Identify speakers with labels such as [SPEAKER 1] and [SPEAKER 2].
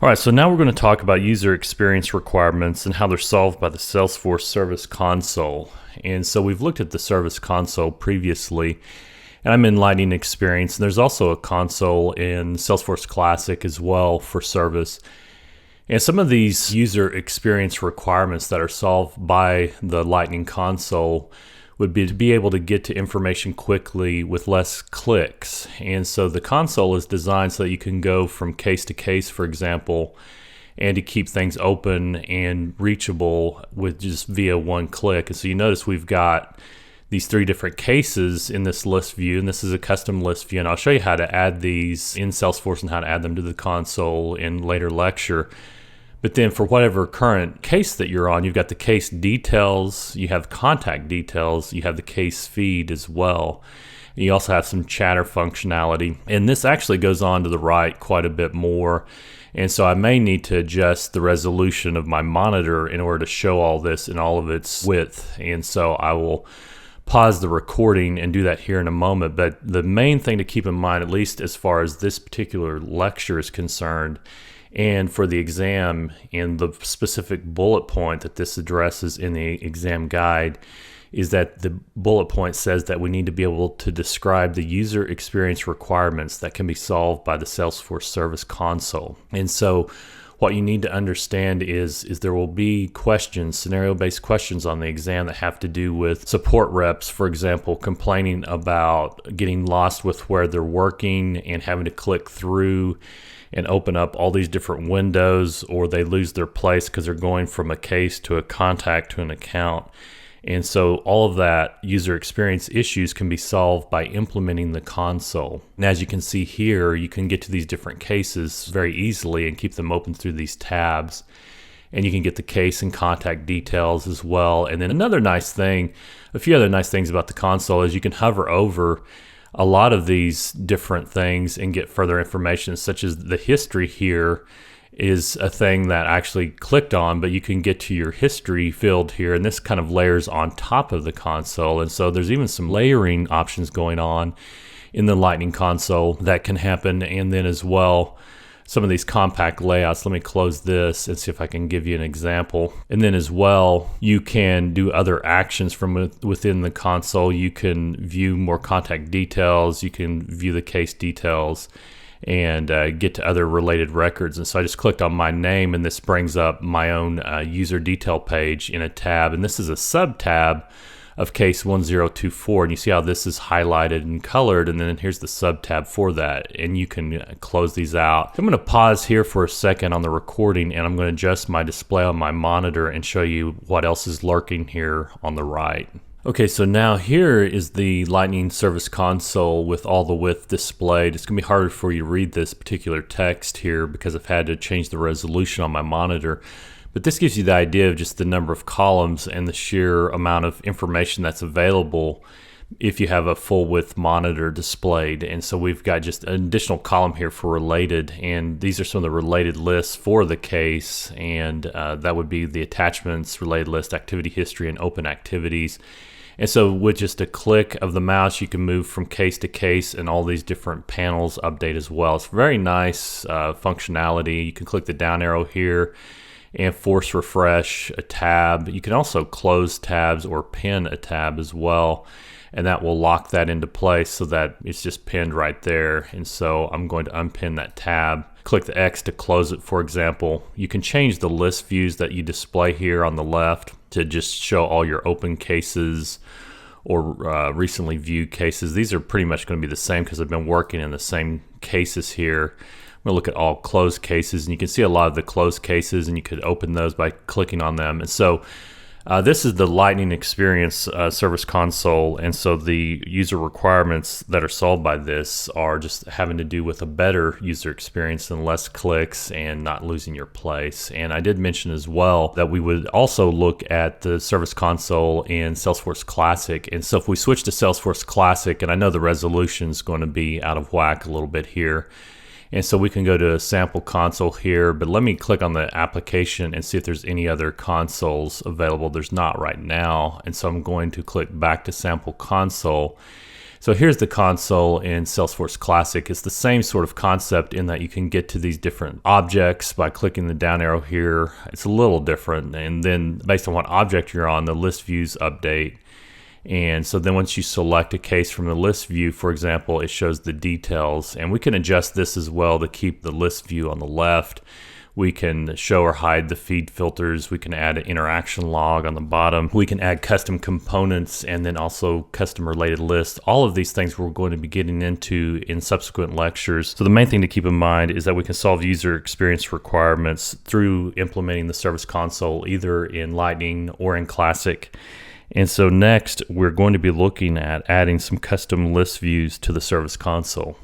[SPEAKER 1] All right, so now we're going to talk about user experience requirements and how they're solved by the Salesforce Service Console. And so we've looked at the Service Console previously, and I'm in Lightning Experience. And there's also a console in Salesforce Classic as well for service. And some of these user experience requirements that are solved by the Lightning console would be to be able to get to information quickly with less clicks. And so the console is designed so that you can go from case to case, for example, and to keep things open and reachable with just via one click. And so you notice we've got these three different cases in this list view, and this is a custom list view. And I'll show you how to add these in Salesforce and how to add them to the console in later lecture. But then for whatever current case that you're on, you've got the case details, you have contact details, you have the case feed as well. And you also have some chatter functionality. And this actually goes on to the right quite a bit more. And so I may need to adjust the resolution of my monitor in order to show all this in all of its width. And so I will pause the recording and do that here in a moment. But the main thing to keep in mind, at least as far as this particular lecture is concerned, and for the exam and the specific bullet point that this addresses in the exam guide, is that the bullet point says that we need to be able to describe the user experience requirements that can be solved by the Salesforce Service Console. And so what you need to understand is there will be questions, scenario-based questions on the exam that have to do with support reps, for example, complaining about getting lost with where they're working and having to click through and open up all these different windows, or they lose their place because they're going from a case to a contact to an account. And so all of that user experience issues can be solved by implementing the console. And as you can see here, you can get to these different cases very easily and keep them open through these tabs. And you can get the case and contact details as well. And then another nice thing, a few other nice things about the console is you can hover over a lot of these different things and get further information, such as the history here is a thing that I actually clicked on, but you can get to your history field here, and this kind of layers on top of the console. And so there's even some layering options going on in the Lightning console that can happen. And then as well, some of these compact layouts. Let me close this and see if I can give you an example. And then as well, you can do other actions from within the console. You can view more contact details, you can view the case details, and get to other related records. And so I just clicked on my name, and this brings up my own user detail page in a tab. And this is a sub-tab of case 1024, and you see how this is highlighted and colored, and then here's the sub-tab for that, and you can close these out. I'm going to pause here for a second on the recording, and I'm going to adjust my display on my monitor and show you what else is lurking here on the right. Okay, so now here is the Lightning Service Console with all the width displayed. It's going to be harder for you to read this particular text here because I've had to change the resolution on my monitor. But this gives you the idea of just the number of columns and the sheer amount of information that's available if you have a full width monitor displayed. And so we've got just an additional column here for related, and these are some of the related lists for the case, and that would be the attachments, related list, activity history, and open activities. And so with just a click of the mouse, you can move from case to case, and all these different panels update as well. It's very nice functionality. You can click the down arrow here and force refresh a tab. You can also close tabs or pin a tab as well, and that will lock that into place so that it's just pinned right there. And so I'm going to unpin that tab. Click the X to close it, for example. You can change the list views that you display here on the left to just show all your open cases or recently viewed cases. These are pretty much going to be the same because I've been working in the same cases here. I'm going to look at all closed cases, and you can see a lot of the closed cases, and you could open those by clicking on them. And so this is the Lightning Experience Service Console, and so the user requirements that are solved by this are just having to do with a better user experience and less clicks and not losing your place. And I did mention as well that we would also look at the Service Console in Salesforce Classic. And so if we switch to Salesforce Classic, and I know the resolution is going to be out of whack a little bit here, and so we can go to a sample console here, but let me click on the application and see if there's any other consoles available. There's not right now. And so I'm going to click back to sample console. So here's the console in Salesforce Classic. It's the same sort of concept in that you can get to these different objects by clicking the down arrow here. It's a little different, and then based on what object you're on, the list views update. And so then once you select a case from the list view, for example, it shows the details, and we can adjust this as well to keep the list view on the left. We can show or hide the feed filters. We can add an interaction log on the bottom. We can add custom components and then also custom related lists. All of these things we're going to be getting into in subsequent lectures. So the main thing to keep in mind is that we can solve user experience requirements through implementing the Service Console either in Lightning or in Classic. And so next, we're going to be looking at adding some custom list views to the Service Console.